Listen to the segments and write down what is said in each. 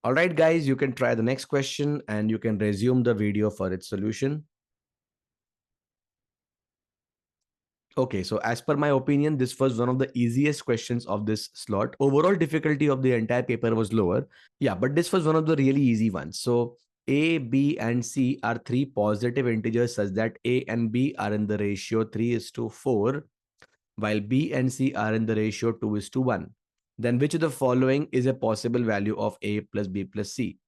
All right, guys, you can try the next question and you can resume the video for its solution. Okay, so as per my opinion, this was one of the easiest questions of this slot. Overall difficulty of the entire paper was lower. Yeah, but this was one of the really easy ones. So A, B, and C are three positive integers such that A and B are in the ratio 3:4, while B and C are in the ratio 2:1. Then which of the following is a possible value of A plus B plus C?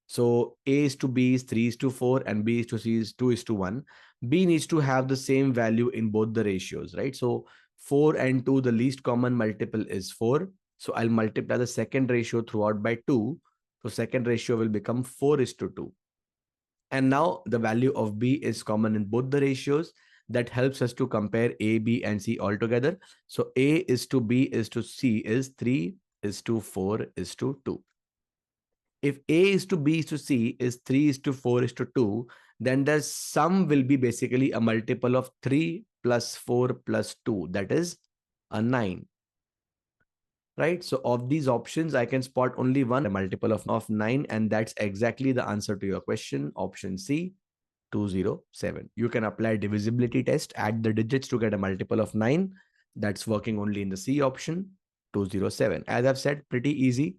So A is to B is 3:4 and B is to C is 2:1. B needs to have the same value in both the ratios, right? So 4 and 2, the least common multiple is 4. So I'll multiply the second ratio throughout by 2. So second ratio will become 4:2. And now the value of B is common in both the ratios. That helps us to compare A, B, and C all together. So A is to B is to C is 3:4:2. If A is to B is to C is 3:4:2, then the sum will be basically a multiple of 3 plus 4 plus 2. That is a 9. Right? So of these options, I can spot only one, a multiple of 9. And that's exactly the answer to your question. Option C, 207. You can apply divisibility test, add the digits to get a multiple of 9. That's working only in the C option, 207. As I've said, pretty easy.